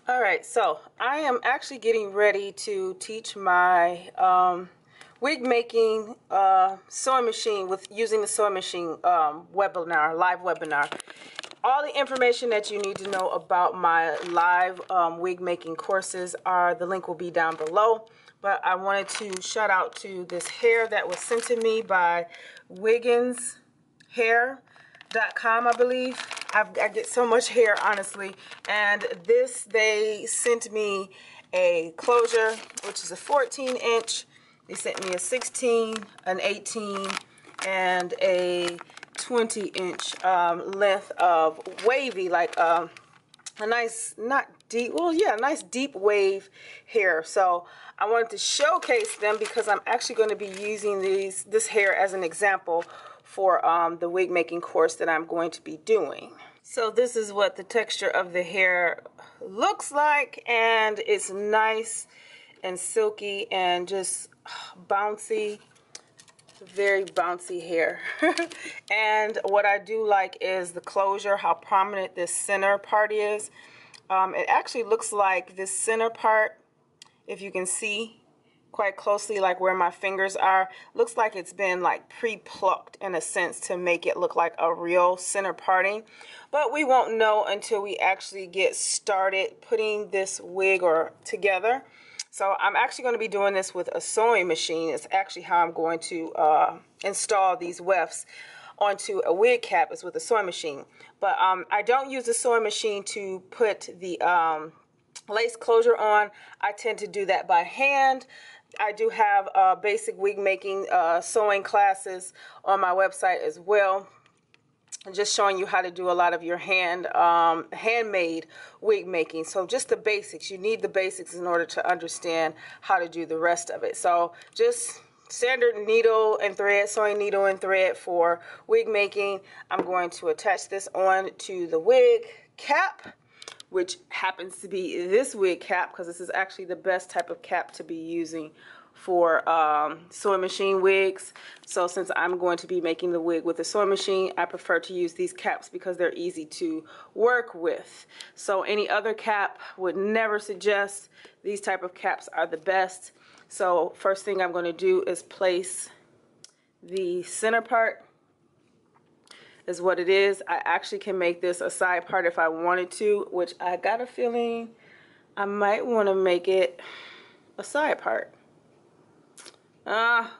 All right, so I am actually getting ready to teach my wig making sewing machine with using the sewing machine webinar, live webinar. All the information that you need to know about my live wig making courses the link will be down below. But I wanted to shout out to this hair that was sent to me by Wiggins hair.com, I believe. I get so much hair, honestly. And they sent me a closure, which is a 14-inch. They sent me a 16, an 18, and a 20-inch length of wavy, like a nice, not deep, well, yeah, nice deep wave hair. So I wanted to showcase them because I'm actually going to be using this hair as an example for the wig making course that I'm going to be doing. So this is what the texture of the hair looks like, and it's nice and silky and just bouncy, very bouncy hair. And what I do like is the closure, how prominent this center part is. It actually looks like this center part, if you can see quite closely, like where my fingers are, looks like it's been like pre-plucked in a sense to make it look like a real center parting. But we won't know until we actually get started putting this wig together. So I'm actually going to be doing this with a sewing machine. It's actually how I'm going to install these wefts onto a wig cap, is with a sewing machine. But I don't use the sewing machine to put the lace closure on. I tend to do that by hand. I do have basic wig making sewing classes on my website as well, just showing you how to do a lot of your handmade wig making. So just the basics. You need the basics in order to understand how to do the rest of it. So just standard needle and thread, sewing needle and thread for wig making. I'm going to attach this on to the wig cap, which happens to be this wig cap, because this is actually the best type of cap to be using for sewing machine wigs. So since I'm going to be making the wig with a sewing machine, I prefer to use these caps because they're easy to work with. So any other cap would never suggest. These type of caps are the best. So first thing I'm going to do is place the center part, is what it is. I actually can make this a side part if I wanted to, which I got a feeling I might want to make it a side part.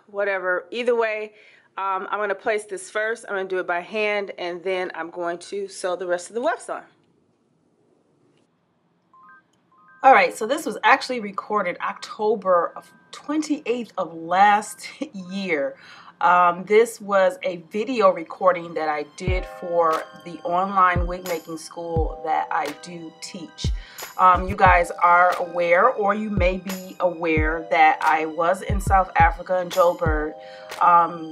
Whatever. Either way, I'm going to place this first. I'm going to do it by hand, and then I'm going to sew the rest of the wefts on. All right, so this was actually recorded October 28th of last year. This was a video recording that I did for the online wig making school that I do teach. You guys are aware, or you may be aware, that I was in South Africa in Joburg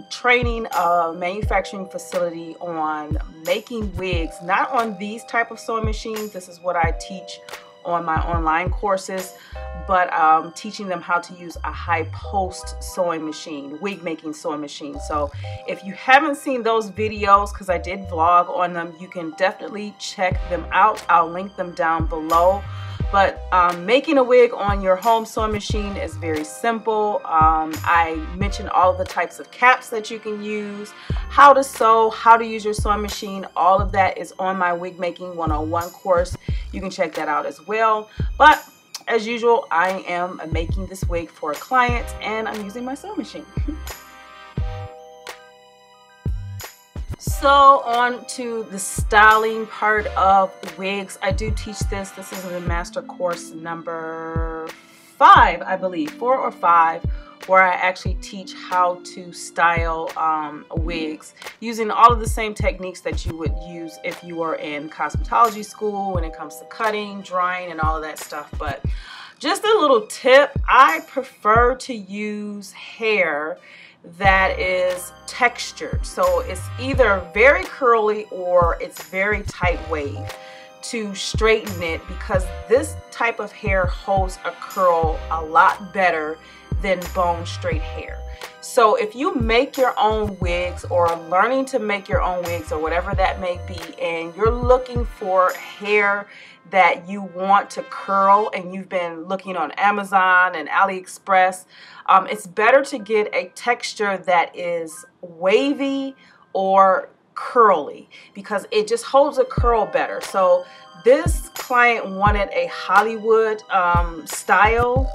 training a manufacturing facility on making wigs, not on these type of sewing machines. This is what I teach on my online courses, but teaching them how to use a high post sewing machine, wig making sewing machine. So if you haven't seen those videos, because I did vlog on them, you can definitely check them out. I'll link them down below. But making a wig on your home sewing machine is very simple. I mentioned all of the types of caps that you can use, how to sew, how to use your sewing machine. All of that is on my wig making 101 course. You can check that out as well. But as usual, I am making this wig for a client, and I'm using my sewing machine. So on to the styling part of wigs. I do teach this. This is the master course number 5, I believe, 4 or 5, where I actually teach how to style wigs using all of the same techniques that you would use if you were in cosmetology school when it comes to cutting, drying, and all of that stuff. But just a little tip, I prefer to use hair that is textured. So it's either very curly or it's very tight wave to straighten it, because this type of hair holds a curl a lot better than bone straight hair. So if you make your own wigs or are learning to make your own wigs or whatever that may be, and you're looking for hair that you want to curl and you've been looking on Amazon and AliExpress, it's better to get a texture that is wavy or curly because it just holds a curl better. So this client wanted a Hollywood style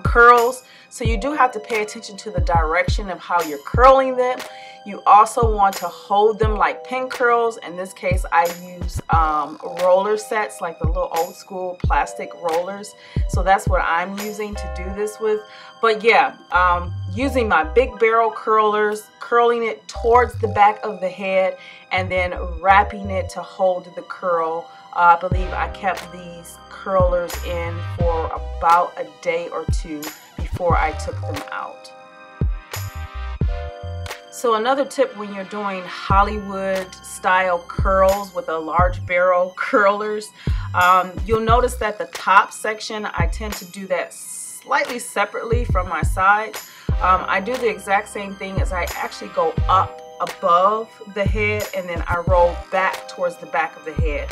curls. So you do have to pay attention to the direction of how you're curling them. You also want to hold them like pin curls. In this case, I use roller sets, like the little old school plastic rollers. So that's what I'm using to do this with. But yeah, using my big barrel curlers, curling it towards the back of the head, and then wrapping it to hold the curl. I believe I kept these curlers in for about a day or two before I took them out. So another tip when you're doing Hollywood style curls with a large barrel curlers, you'll notice that the top section, I tend to do that slightly separately from my sides. I do the exact same thing as I actually go up above the head and then I roll back towards the back of the head.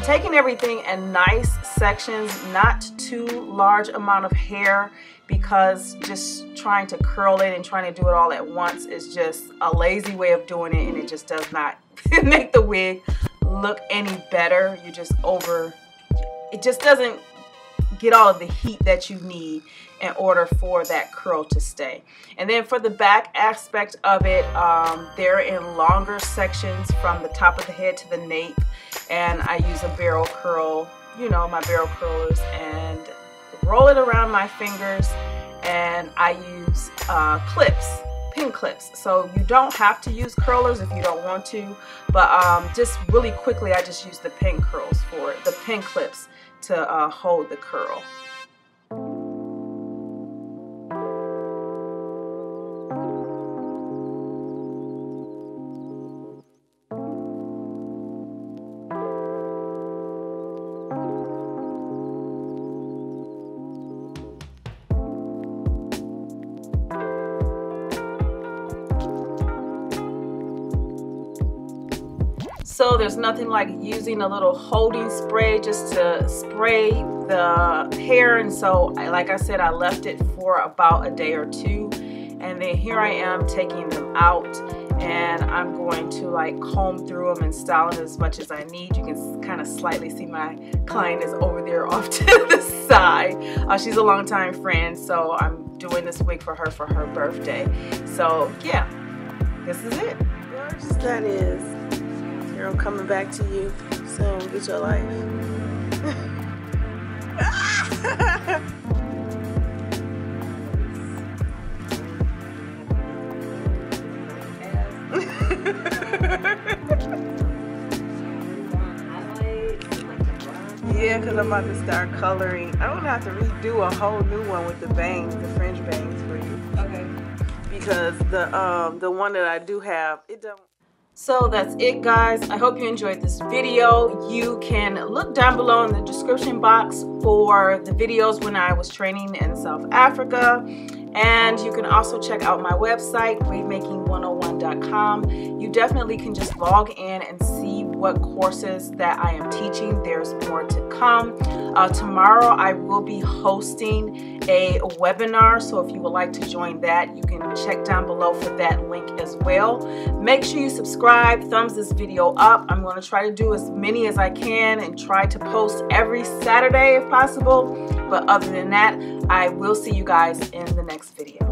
Taking everything in nice sections, not too large amount of hair, because just trying to curl it and trying to do it all at once is just a lazy way of doing it, and it just does not make the wig look any better. You just it just doesn't get all of the heat that you need in order for that curl to stay. And then for the back aspect of it, they're in longer sections from the top of the head to the nape, and I use a barrel curl, you know, my barrel curlers, and roll it around my fingers, and I use clips, pin clips. So you don't have to use curlers if you don't want to, but just really quickly I just use the pin curls for it, the pin clips to hold the curl. So there's nothing like using a little holding spray just to spray the hair, and so like I said, I left it for about a day or two, and then here I am taking them out, and I'm going to like comb through them and style them as much as I need. You can kind of slightly see my client is over there off to the side. She's a longtime friend, so I'm doing this wig for her birthday. So yeah, this is it. That is. I'm coming back to you soon. Get your life. Yeah, because I'm about to start coloring. I don't have to redo a whole new one with the bangs, the fringe bangs for you. Okay. Because the one that I do have, it don't. So that's it, guys. I hope you enjoyed this video. You can look down below in the description box for the videos when I was training in South Africa. And you can also check out my website, wigmaking101.com. You definitely can just log in and see what courses that I am teaching. There's more to come. Tomorrow I will be hosting a webinar, so if you would like to join that, you can check down below for that link as well. Make sure you subscribe, thumbs this video up. I'm going to try to do as many as I can and try to post every Saturday if possible. But other than that, I will see you guys in the next video.